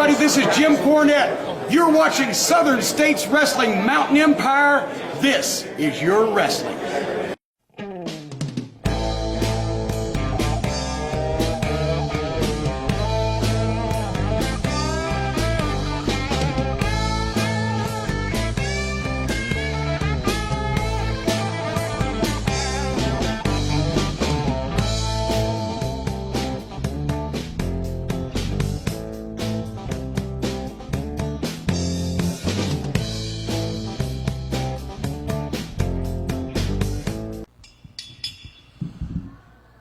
everybody. This is Jim Cornette. You're watching Southern States Wrestling Mountain Empire. This is your wrestling.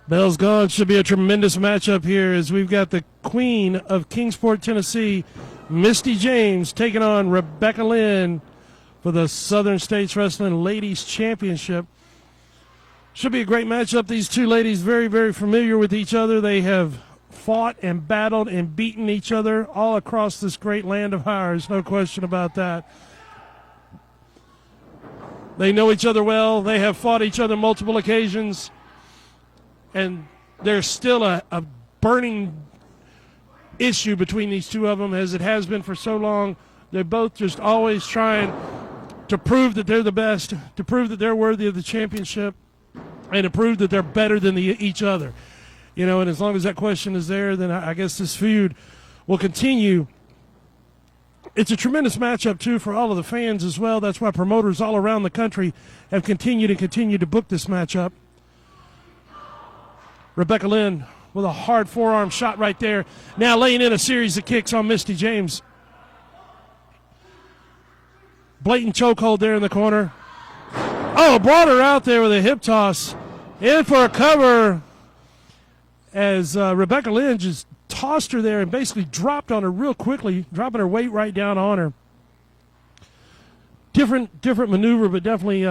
Bell's gone. Should be a tremendous matchup here as we've got the queen of Kingsport, Tennessee, Misty James, taking on Rebecca Lynn for the Southern States Wrestling Ladies Championship. Should be a great matchup. These two ladies very, very familiar with each other. They have fought and battled and beaten each other all across this great land of ours. No question about that. They know each other well. They have fought each other multiple occasions. And there's still a burning issue between these two of them, as it has been for so long. They're both just always trying to prove that they're the best, to prove that they're worthy of the championship, and to prove that they're better than each other. You know, and as long as that question is there, then I guess this feud will continue. It's a tremendous matchup, too, for all of the fans as well. That's why promoters all around the country have continued to book this matchup. Rebecca Lynn with a hard forearm shot right there. Now laying in a series of kicks on Misty James. Blatant chokehold there in the corner. Oh, brought her out there with a hip toss. In for a cover as Rebecca Lynn just tossed her there and basically dropped on her real quickly, dropping her weight right down on her. Different maneuver, but definitely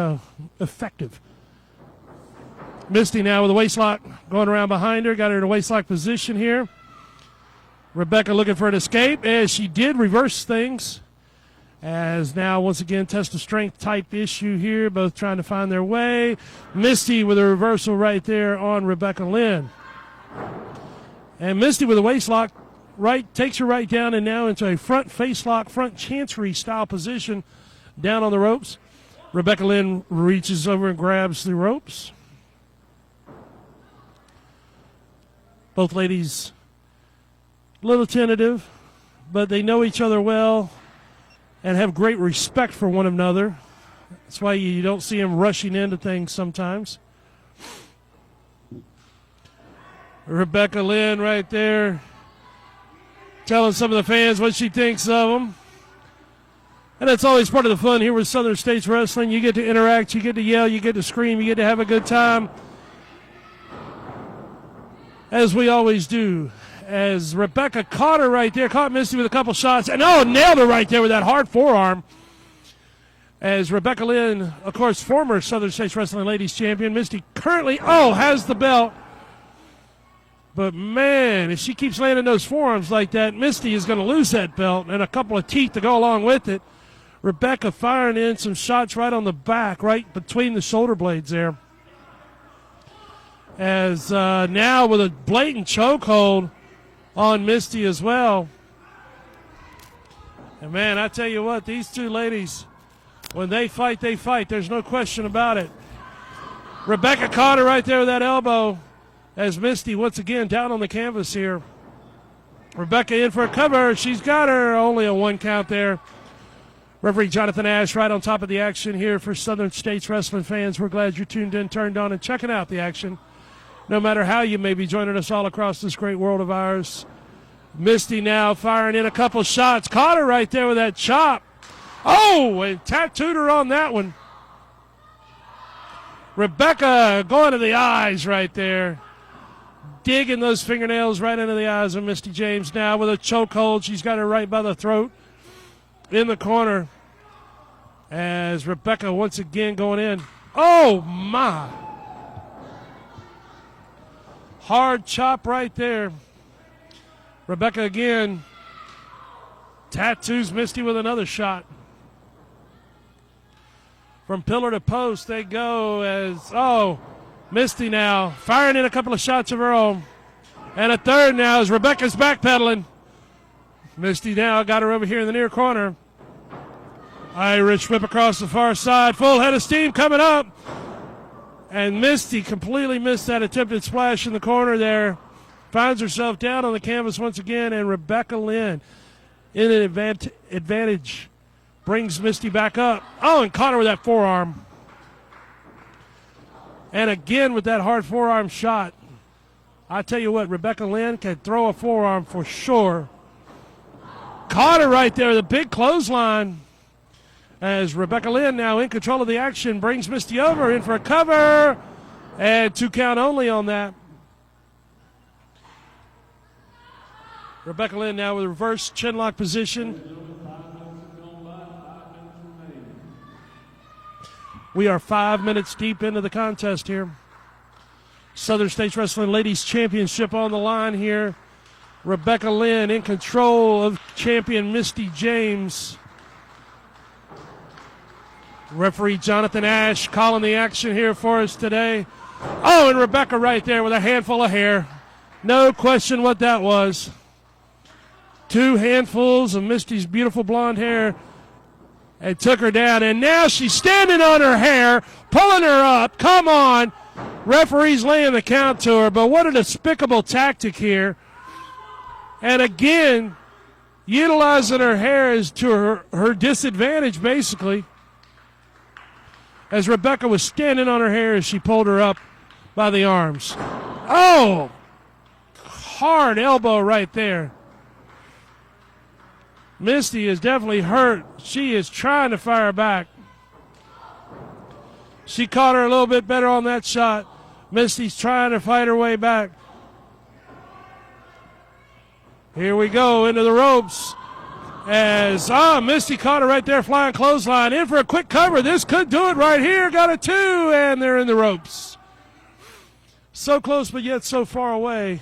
effective. Misty now with a waistlock going around behind her. Got her in a waistlock position here. Rebecca looking for an escape, as she did reverse things. As now, once again, test of strength type issue here. Both trying to find their way. Misty with a reversal right there on Rebecca Lynn. And Misty with a waistlock takes her right down and now into a front face lock, front chancery style position down on the ropes. Rebecca Lynn reaches over and grabs the ropes. Both ladies a little tentative, but they know each other well and have great respect for one another. That's why you don't see them rushing into things sometimes. Rebecca Lynn right there telling some of the fans what she thinks of them. And that's always part of the fun here with Southern States Wrestling. You get to interact, you get to yell, you get to scream, you get to have a good time. As we always do, as Rebecca caught her right there, caught Misty with a couple shots, and nailed her right there with that hard forearm. As Rebecca Lynn, of course, former Southern States Wrestling Ladies Champion, Misty currently, has the belt. But man, if she keeps landing those forearms like that, Misty is going to lose that belt and a couple of teeth to go along with it. Rebecca firing in some shots right on the back, right between the shoulder blades there. As now with a blatant chokehold on Misty as well. And man, I tell you what, these two ladies, when they fight, they fight. There's no question about it. Rebecca caught her right there with that elbow as Misty once again down on the canvas here. Rebecca in for a cover. She's got her. Only a 1 count there. Referee Jonathan Ash right on top of the action here for Southern States Wrestling fans. We're glad you're tuned in, turned on, and checking out the action. No matter how you may be joining us all across this great world of ours. Misty now firing in a couple shots. Caught her right there with that chop. And tattooed her on that one. Rebecca going to the eyes right there. Digging those fingernails right into the eyes of Misty James now with a chokehold. She's got her right by the throat in the corner. As Rebecca once again going in. Oh, my. Hard chop right there. Rebecca again tattoos Misty with another shot. From pillar to post they go as, Misty now firing in a couple of shots of her own. And a third now as Rebecca's backpedaling. Misty now got her over here in the near corner. Irish whip across the far side. Full head of steam coming up. And Misty completely missed that attempted splash in the corner there. Finds herself down on the canvas once again, and Rebecca Lynn in an advantage. Brings Misty back up. Oh, and caught her with that forearm. And again with that hard forearm shot. I tell you what, Rebecca Lynn can throw a forearm for sure. Caught her right there, the big clothesline. As Rebecca Lynn now in control of the action, brings Misty over in for a cover. And 2 count only on that. Rebecca Lynn now with a reverse chinlock position. We are 5 minutes deep into the contest here. Southern States Wrestling Ladies Championship on the line here. Rebecca Lynn in control of champion Misty James. Referee Jonathan Ash calling the action here for us today. Oh, and Rebecca right there with a handful of hair. No question what that was. 2 handfuls of Misty's beautiful blonde hair and took her down. And now she's standing on her hair, pulling her up. Come on. Referee's laying the count to her, but what a despicable tactic here. And again, utilizing her hair is to her disadvantage, basically. As Rebecca was standing on her hair as she pulled her up by the arms. Oh! Hard elbow right there. Misty is definitely hurt. She is trying to fire back. She caught her a little bit better on that shot. Misty's trying to fight her way back. Here we go into the ropes. As Misty caught her right there, flying clothesline. In for a quick cover. This could do it right here. Got a 2, and they're in the ropes. So close, but yet so far away.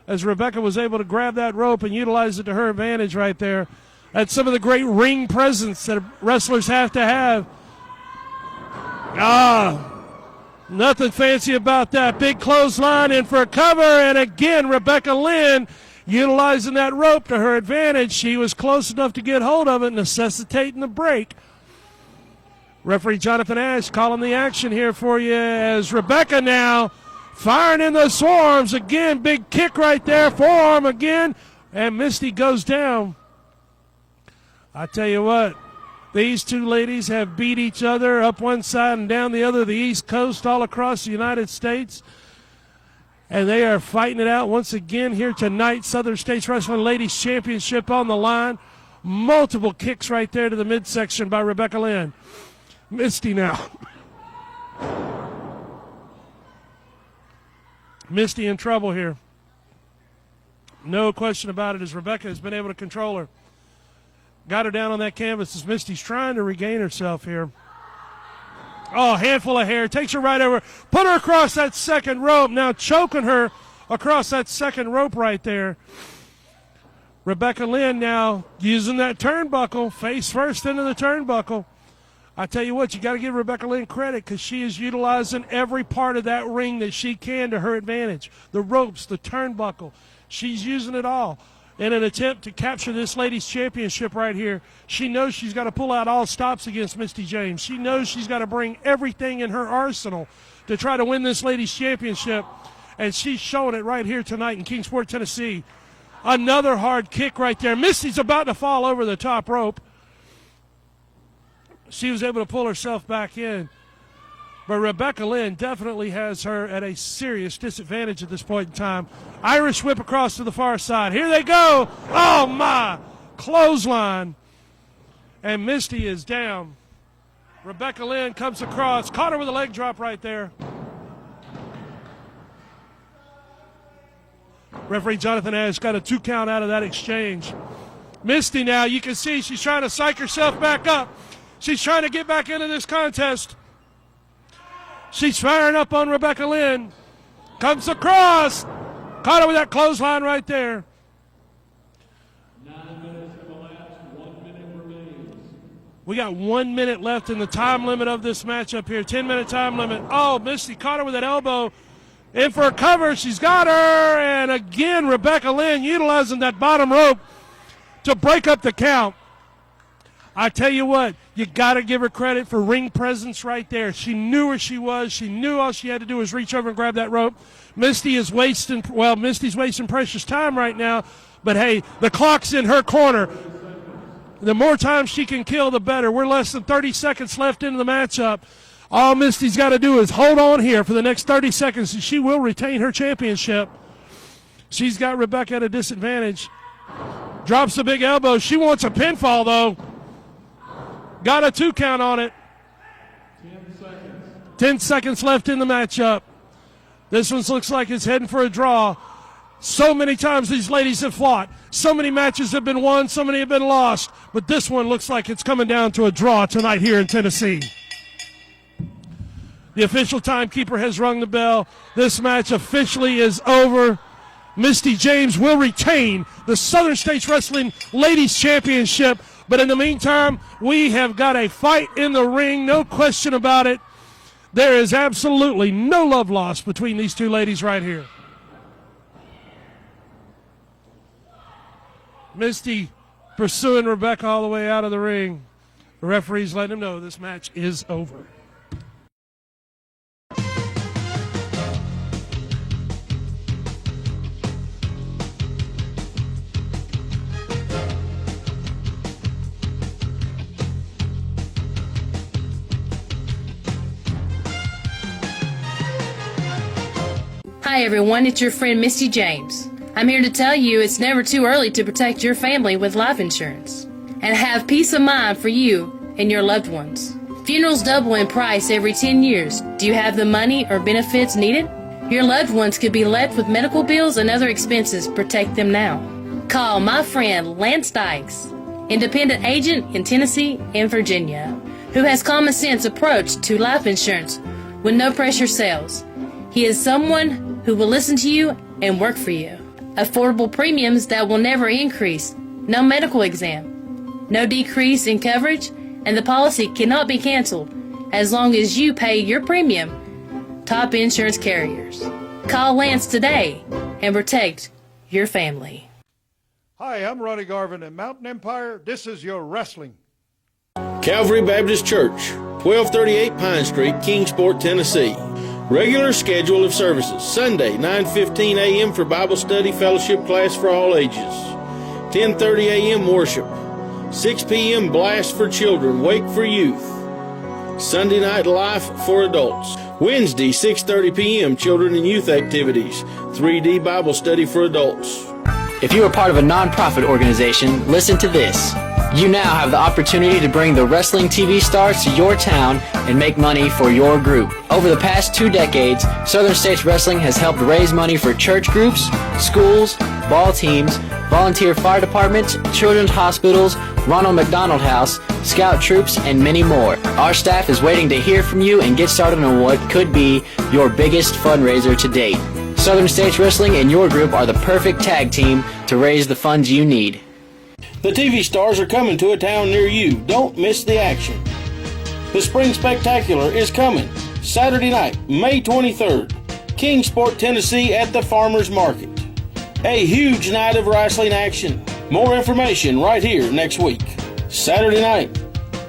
As Rebecca was able to grab that rope and utilize it to her advantage right there. That's some of the great ring presence that wrestlers have to have. Nothing fancy about that. Big clothesline in for a cover, and again, Rebecca Lynn utilizing that rope to her advantage. She was close enough to get hold of it, necessitating the break. Referee Jonathan Ash calling the action here for you as Rebecca now firing in those forearms. Again, big kick right there, forearm again, and Misty goes down. I tell you what, these 2 ladies have beat each other up one side and down the other, the East Coast, all across the United States. And they are fighting it out once again here tonight. Southern States Wrestling Ladies Championship on the line. Multiple kicks right there to the midsection by Rebecca Lynn. Misty now. Misty in trouble here. No question about it, as Rebecca has been able to control her. Got her down on that canvas as Misty's trying to regain herself here. Oh, handful of hair. Takes her right over. Put her across that second rope. Now choking her across that second rope right there. Rebecca Lynn now using that turnbuckle. Face first into the turnbuckle. I tell you what, you got to give Rebecca Lynn credit because she is utilizing every part of that ring that she can to her advantage. The ropes, the turnbuckle. She's using it all in an attempt to capture this ladies' championship right here. She knows she's got to pull out all stops against Misty James. She knows she's got to bring everything in her arsenal to try to win this ladies' championship, and she's showing it right here tonight in Kingsport, Tennessee. Another hard kick right there. Misty's about to fall over the top rope. She was able to pull herself back in. But Rebecca Lynn definitely has her at a serious disadvantage at this point in time. Irish whip across to the far side. Here they go. Oh, my. Clothesline. And Misty is down. Rebecca Lynn comes across. Caught her with a leg drop right there. Referee Jonathan Ash got a 2 count out of that exchange. Misty now, you can see she's trying to psych herself back up. She's trying to get back into this contest. She's firing up on Rebecca Lynn. Comes across. Caught her with that clothesline right there. 9 minutes have elapsed. 1 minute remains. We got 1 minute left in the time limit of this matchup here. 10-minute time limit. Oh, Misty caught her with that elbow. In for a cover. She's got her. And again, Rebecca Lynn utilizing that bottom rope to break up the count. I tell you what, you got to give her credit for ring presence right there. She knew where she was. She knew all she had to do was reach over and grab that rope. Misty's wasting precious time right now. But, hey, the clock's in her corner. The more time she can kill, the better. We're less than 30 seconds left into the matchup. All Misty's got to do is hold on here for the next 30 seconds, and she will retain her championship. She's got Rebecca at a disadvantage. Drops a big elbow. She wants a pinfall, though. Got a 2 count on it. 10 seconds left in the matchup. This one looks like it's heading for a draw. So many times these ladies have fought. So many matches have been won, so many have been lost. But this one looks like it's coming down to a draw tonight here in Tennessee. The official timekeeper has rung the bell. This match officially is over. Misty James will retain the Southern States Wrestling Ladies Championship. But in the meantime, we have got a fight in the ring, no question about it. There is absolutely no love lost between these two ladies right here. Misty pursuing Rebecca all the way out of the ring. The referee's letting him know this match is over. Hi everyone, it's your friend Misty James. I'm here to tell you it's never too early to protect your family with life insurance and have peace of mind for you and your loved ones. Funerals double in price every 10 years. Do you have the money or benefits needed? Your loved ones could be left with medical bills and other expenses. Protect them now. Call my friend Lance Dykes, independent agent in Tennessee and Virginia, who has common sense approach to life insurance with no pressure sales. He is someone who will listen to you and work for you. Affordable premiums that will never increase. No medical exam. No decrease in coverage, and the policy cannot be canceled as long as you pay your premium. Top insurance carriers. Call Lance today and protect your family. Hi, I'm Ronnie Garvin at Mountain Empire. This is your wrestling. Calvary Baptist Church, 1238 Pine Street, Kingsport, Tennessee. Regular schedule of services. Sunday, 9:15 a.m. for Bible study fellowship class for all ages. 10:30 a.m. worship. 6 p.m. blast for children, wake for youth. Sunday night life for adults. Wednesday, 6:30 p.m. children and youth activities. 3D Bible study for adults. If you are part of a non-profit organization, listen to this. You now have the opportunity to bring the wrestling TV stars to your town and make money for your group. Over the past 2 decades, Southern States Wrestling has helped raise money for church groups, schools, ball teams, volunteer fire departments, children's hospitals, Ronald McDonald House, scout troops, and many more. Our staff is waiting to hear from you and get started on what could be your biggest fundraiser to date. Southern States Wrestling and your group are the perfect tag team to raise the funds you need. The TV stars are coming to a town near you. Don't miss the action. The Spring Spectacular is coming Saturday night, May 23rd, Kingsport, Tennessee at the Farmers Market. A huge night of wrestling action. More information right here next week. Saturday night,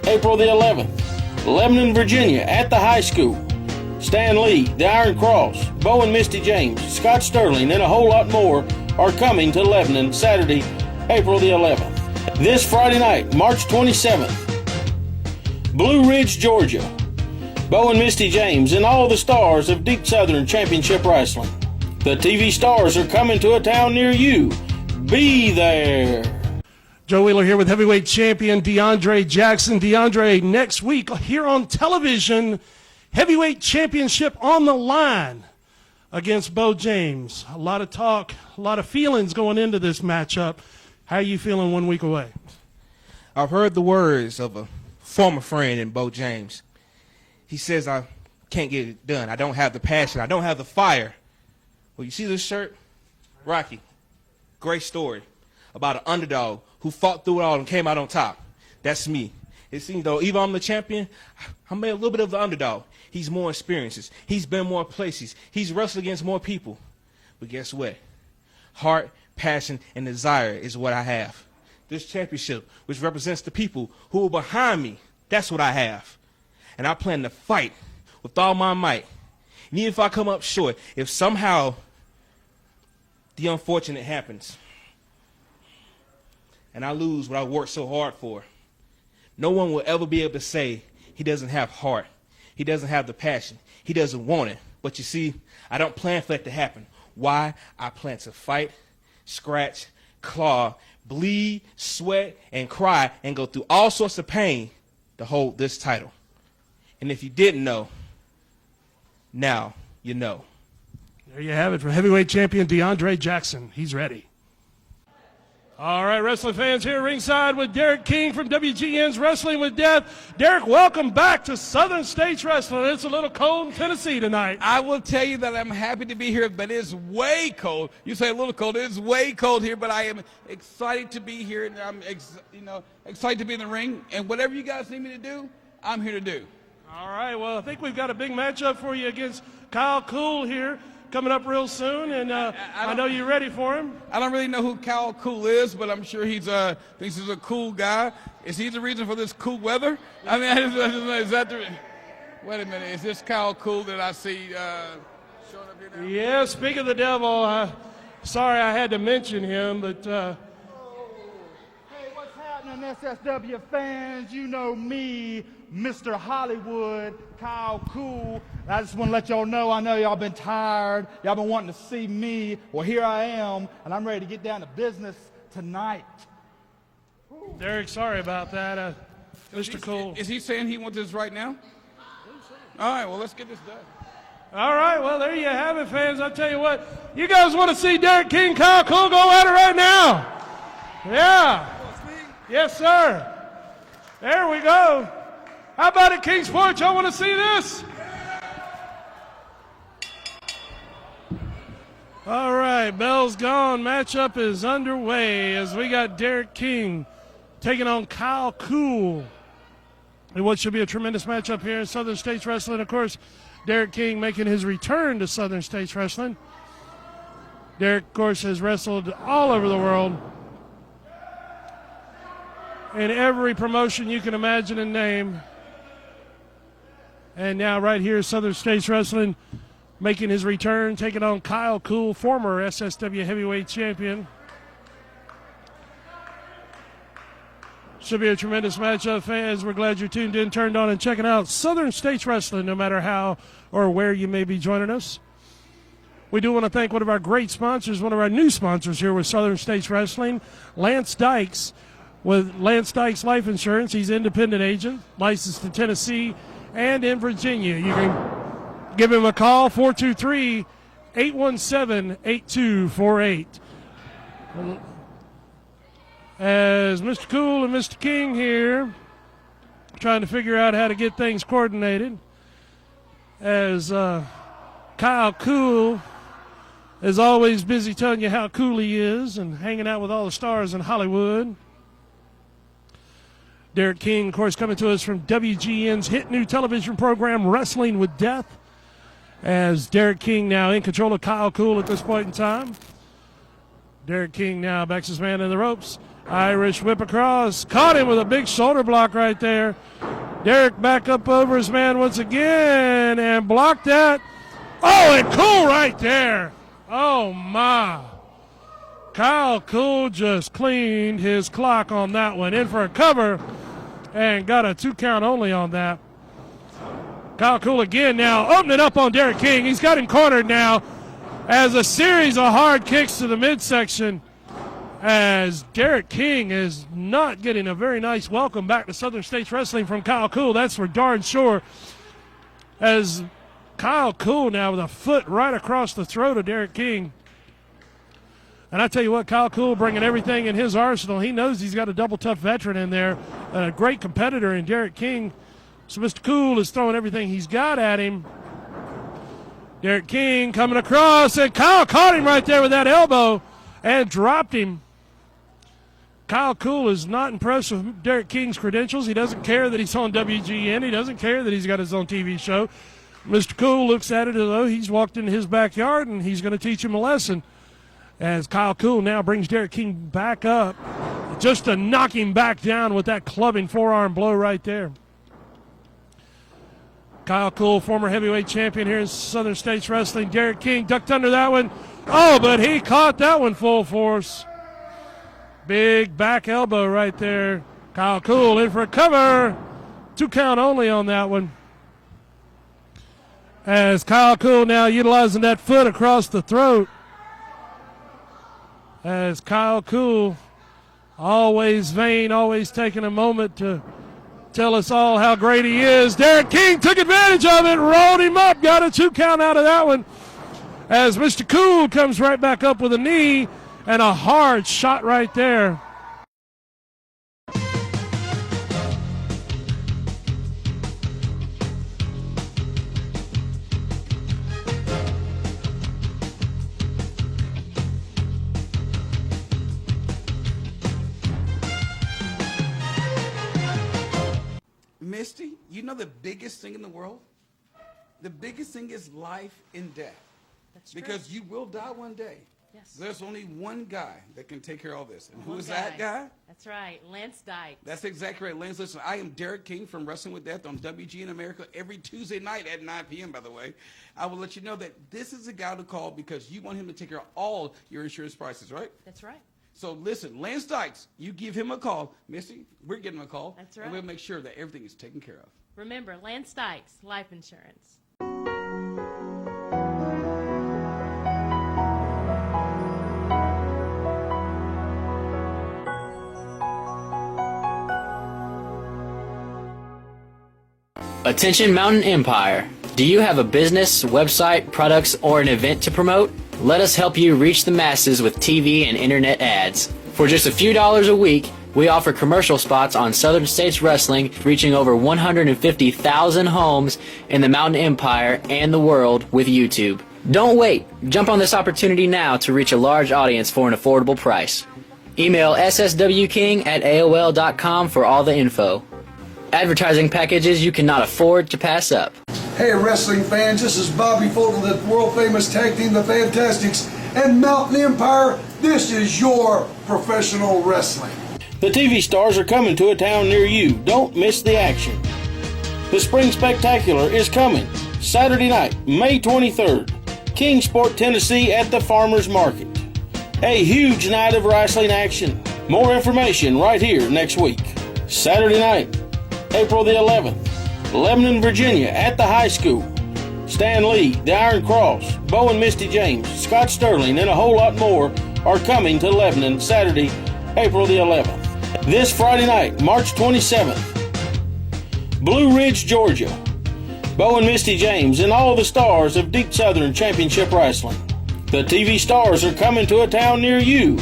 April the 11th, Lebanon, Virginia at the high school. Stan Lee, the Iron Cross, Bo and Misty James, Scott Sterling, and a whole lot more are coming to Lebanon Saturday, April the 11th. This Friday night, March 27th, Blue Ridge, Georgia, Bo and Misty James and all the stars of Deep Southern Championship Wrestling. The TV stars are coming to a town near you. Be there. Joe Wheeler here with heavyweight champion DeAndre Jackson. DeAndre, next week here on television, heavyweight championship on the line against Bo James. A lot of talk, a lot of feelings going into this matchup. How are you feeling 1 week away? I've heard the words of a former friend in Bo James. He says, I can't get it done. I don't have the passion. I don't have the fire. Well, you see this shirt? Rocky. Great story about an underdog who fought through it all and came out on top. That's me. It seems though, even though I'm the champion, I'm a little bit of the underdog. He's more experiences. He's been more places. He's wrestled against more people. But guess what? Heart, passion, and desire is what I have. this championship, which represents the people who are behind me. That's what I have. And I plan to fight with all my might. And even if I come up short, if somehow the unfortunate happens and I lose what I worked so hard for, no one will ever be able to say he doesn't have heart. He doesn't have the passion. He doesn't want it. But you see, I don't plan for that to happen. Why? I plan to fight, scratch, claw, bleed, sweat, and cry, and go through all sorts of pain to hold this title. And if you didn't know, now you know. There you have it for heavyweight champion DeAndre Jackson. He's ready. All right, wrestling fans, here ringside with Derek King from WGN's Wrestling with Death. Derek, welcome back to Southern States Wrestling. It's a little cold in Tennessee tonight. I will tell you that I'm happy to be here, but it's way cold. You say a little cold. It's way cold here, but I am excited to be here, and I'm excited to be in the ring. And whatever you guys need me to do, I'm here to do. All right, well, I think we've got a big matchup for you against Kyle Cool here, coming up real soon, and I know you're ready for him. I don't really know who Kyle Cool is, but I'm sure he's a cool guy. Is he the reason for this cool weather? I mean, is that the? Wait a minute, is this Kyle Cool that I see showing up here now? Yeah, speak of the devil, sorry I had to mention him, but... Hey, what's happening, SSW fans? You know me, Mr. Hollywood, Kyle Cool. I just want to let y'all know, I know y'all been tired. Y'all been wanting to see me. Well, here I am, and I'm ready to get down to business tonight. Derek, sorry about that, Mr. Cool. Is he saying he wants this right now? All right, well, let's get this done. All right, well, there you have it, fans. I'll tell you what, you guys want to see Derek King, Kyle Cool go at it right now? Yeah. Yes, sir. There we go. How about it, Kingsport? Y'all want to see this? All right, bell's gone. Matchup is underway as we got Derek King taking on Kyle Cool. And what should be a tremendous matchup here in Southern States Wrestling. Of course, Derek King making his return to Southern States Wrestling. Derek, of course, has wrestled all over the world in every promotion you can imagine and name. And now right here, Southern States Wrestling making his return, taking on Kyle Cool, former SSW heavyweight champion. Should be a tremendous matchup, fans. We're glad you're tuned in, turned on, and checking out Southern States Wrestling, no matter how or where you may be joining us. We do want to thank one of our great sponsors, one of our new sponsors here with Southern States Wrestling, Lance Dykes, with Lance Dykes Life Insurance. He's an independent agent, licensed in Tennessee and in Virginia. You can give him a call, 423-817-8248. As Mr. Cool and Mr. King here trying to figure out how to get things coordinated, as Kyle Cool is always busy telling you how cool he is and hanging out with all the stars in Hollywood. Derek King, of course, coming to us from WGN's hit new television program, Wrestling with Death, as Derek King now in control of Kyle Cool at this point in time. Derek King now backs his man in the ropes. Irish whip across. Caught him with a big shoulder block right there. Derek back up over his man once again and blocked that. Oh, and Cool right there. Oh, my. Kyle Cool just cleaned his clock on that one. In for a cover and got a 2 count only on that. Kyle Cool again now opening up on Derek King. He's got him cornered now as a series of hard kicks to the midsection, as Derek King is not getting a very nice welcome back to Southern States Wrestling from Kyle Cool. That's for darn sure. As Kyle Cool now with a foot right across the throat of Derek King. And I tell you what, Kyle Cool bringing everything in his arsenal. He knows he's got a double tough veteran in there, a great competitor in Derek King. So Mr. Cool is throwing everything he's got at him. Derek King coming across, and Kyle caught him right there with that elbow and dropped him. Kyle Cool is not impressed with Derek King's credentials. He doesn't care that he's on WGN. He doesn't care that he's got his own TV show. Mr. Cool looks at it as though he's walked into his backyard and he's going to teach him a lesson. As Kyle Cool now brings Derek King back up just to knock him back down with that clubbing forearm blow right there. Kyle Cool, former heavyweight champion here in Southern States Wrestling. Derek King ducked under that one. Oh, but he caught that one full force. Big back elbow right there. Kyle Cool in for a cover. 2 count only on that one. As Kyle Cool now utilizing that foot across the throat. As Kyle Cool, always vain, always taking a moment to tell us all how great he is. Derek King took advantage of it, rolled him up, got a 2 count out of that one. As Mr. Cool comes right back up with a knee and a hard shot right there. Misty, you know the biggest thing in the world? The biggest thing is life and death. That's true. Because you will die one day. Yes. There's only one guy that can take care of all this. And who One is that guy? That's right, Lance Dykes. That's exactly right. Lance, listen, I am Derek King from Wrestling with Death on WGN America every Tuesday night at 9 p.m., by the way. I will let you know that this is a guy to call because you want him to take care of all your insurance prices, right? That's right. So listen, Lance Dykes, you give him a call. Misty, we're getting him a call. That's right. And we'll make sure that everything is taken care of. Remember, Lance Dykes, life insurance. Attention Mountain Empire. Do you have a business, website, products, or an event to promote? Let us help you reach the masses with TV and internet ads. For just a few dollars a week, we offer commercial spots on Southern States Wrestling, reaching over 150,000 homes in the Mountain Empire and the world with YouTube. Don't wait. Jump on this opportunity now to reach a large audience for an affordable price. Email sswking@aol.com for all the info. Advertising packages you cannot afford to pass up. Hey wrestling fans, this is Bobby Fulton, the world famous tag team, the Fantastics, and Mountain Empire. This is your professional wrestling. The TV stars are coming to a town near you. Don't miss the action. The Spring Spectacular is coming Saturday night, May 23rd, Kingsport, Tennessee at the Farmers Market. A huge night of wrestling action. More information right here next week. Saturday night, April the 11th, Lebanon, Virginia at the high school. Stan Lee, the Iron Cross, Bo and Misty James, Scott Sterling, and a whole lot more are coming to Lebanon Saturday, April the 11th. This Friday night, March 27th, Blue Ridge, Georgia. Bo and Misty James and all the stars of Deep Southern Championship Wrestling. The TV stars are coming to a town near you.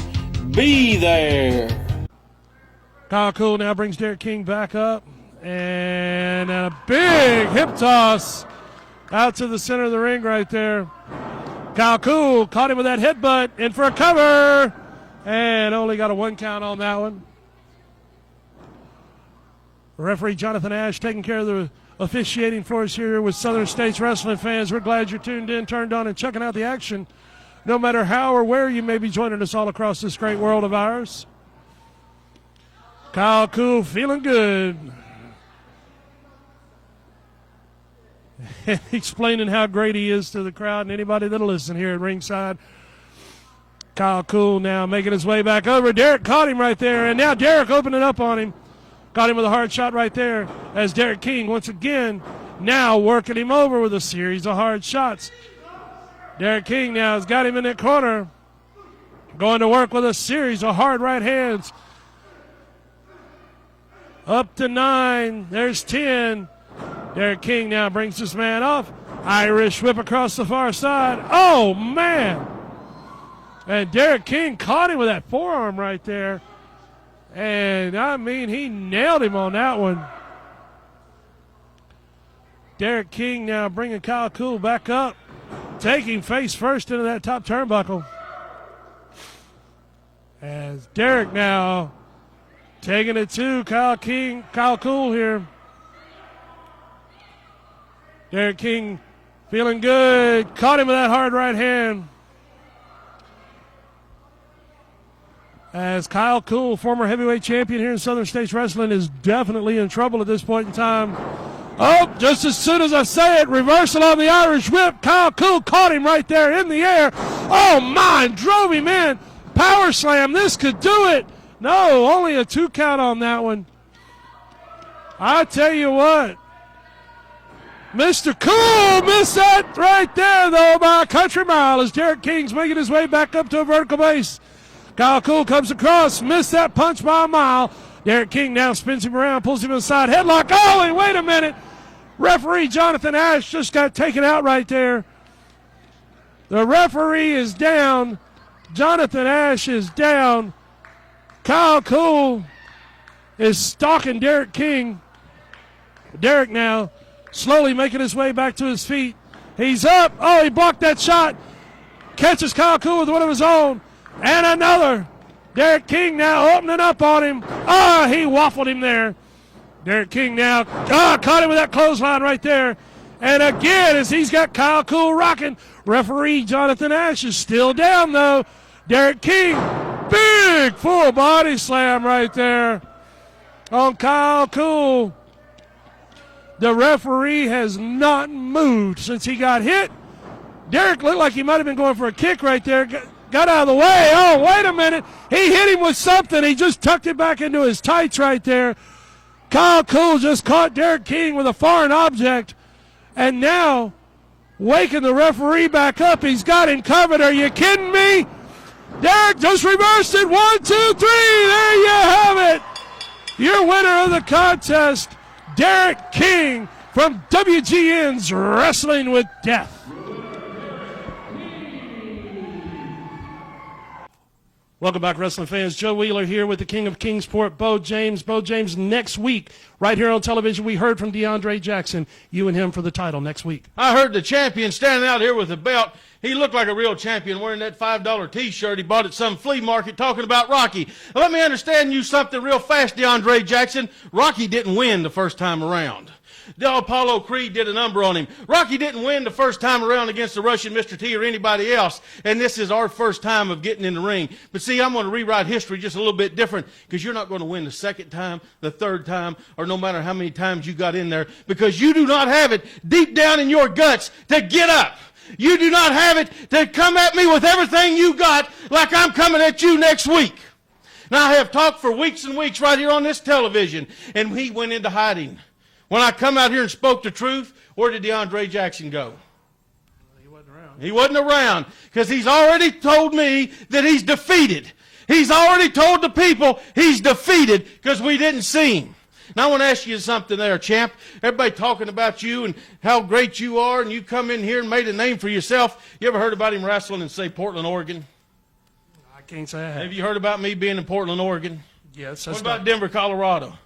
Be there. Kyle Cool now brings Derek King back up. And a big hip toss out to the center of the ring right there. Kyle Cool caught him with that headbutt, in for a cover, and only got a 1 count on that one. Referee Jonathan Ash taking care of the officiating for us here with Southern States Wrestling fans. We're glad you're tuned in, turned on, and checking out the action, no matter how or where you may be joining us all across this great world of ours. Kyle Cool feeling good. Explaining how great he is to the crowd and anybody that'll listen here at ringside. Kyle Cool now making his way back over. Derek caught him right there, and now Derek opening up on him. Got him with a hard shot right there as Derek King once again now working him over with a series of hard shots. Derek King now has got him in that corner, going to work with a series of hard right hands. Up to 9. There's 10. Derek King now brings this man off. Irish whip across the far side. Oh, man. And Derek King caught him with that forearm right there. And, I mean, he nailed him on that one. Derek King now bringing Kyle Cool back up, taking face first into that top turnbuckle. As Derek now taking it to Kyle Cool here. Derek King feeling good. Caught him with that hard right hand. as Kyle Cool, former heavyweight champion here in Southern States Wrestling, is definitely in trouble at this point in time. Oh, just as soon as I say it, reversal on the Irish whip. Kyle Cool caught him right there in the air. Oh, my, drove him in. Power slam, this could do it. No, only a 2 count on that one. I tell you what, Mr. Cool missed that right there, though, by a country mile as Derek King's making his way back up to a vertical base. Kyle Cool comes across, missed that punch by a mile. Derek King now spins him around, pulls him inside, headlock. Oh, and wait a minute. Referee Jonathan Ash just got taken out right there. The referee is down. Jonathan Ash is down. Kyle Cool is stalking Derek King. Derek now slowly making his way back to his feet. He's up. Oh, he blocked that shot. Catches Kyle Cool with one of his own. And another. Derek King now opening up on him. Oh, he waffled him there. Derek King now caught him with that clothesline right there. And again, as he's got Kyle Cool rocking, referee Jonathan Ash is still down, though. Derek King, big full body slam right there on Kyle Cool. The referee has not moved since he got hit. Derek looked like he might have been going for a kick right there. Got out of the way. Oh, wait a minute. He hit him with something. He just tucked it back into his tights right there. Kyle Cool just caught Derek King with a foreign object. And now, waking the referee back up. He's got him covered. Are you kidding me? Derek just reversed it. 1, 2, 3. There you have it. Your winner of the contest, Derek King from WGN's Wrestling with Death. Welcome back, wrestling fans. Joe Wheeler here with the King of Kingsport, Bo James. Bo James next week, right here on television. We heard from DeAndre Jackson. You and him for the title next week. I heard the champion standing out here with the belt. He looked like a real champion wearing that $5 T-shirt he bought at some flea market talking about Rocky. Now, let me understand you something real fast, DeAndre Jackson. Rocky didn't win the first time around. Apollo Creed did a number on him. Rocky didn't win the first time around against the Russian Mr. T or anybody else, and this is our first time of getting in the ring. But see, I'm going to rewrite history just a little bit different because you're not going to win the second time, the third time, or no matter how many times you got in there because you do not have it deep down in your guts to get up. You do not have it to come at me with everything you got like I'm coming at you next week. Now, I have talked for weeks and weeks right here on this television, and he went into hiding. When I come out here and spoke the truth, where did DeAndre Jackson go? He wasn't around. He wasn't around because he's already told me that he's defeated. He's already told the people he's defeated because we didn't see him. Now, I want to ask you something there, champ. Everybody talking about you and how great you are, and you come in here and made a name for yourself. You ever heard about him wrestling in, say, Portland, Oregon? I can't say I have. Have you heard about me being in Portland, Oregon? Yes. What about Denver, Colorado?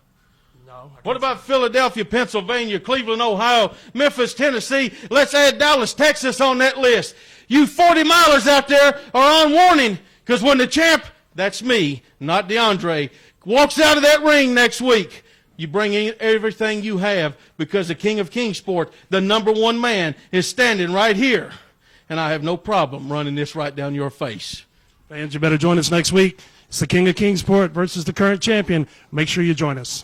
No. What about Philadelphia, Pennsylvania, Cleveland, Ohio, Memphis, Tennessee? Let's add Dallas, Texas on that list. You 40-milers out there are on warning because when the champ, that's me, not DeAndre, walks out of that ring next week, you bring in everything you have because the King of Kingsport, the #1 man, is standing right here. And I have no problem running this right down your face. Fans, you better join us next week. It's the King of Kingsport versus the current champion. Make sure you join us.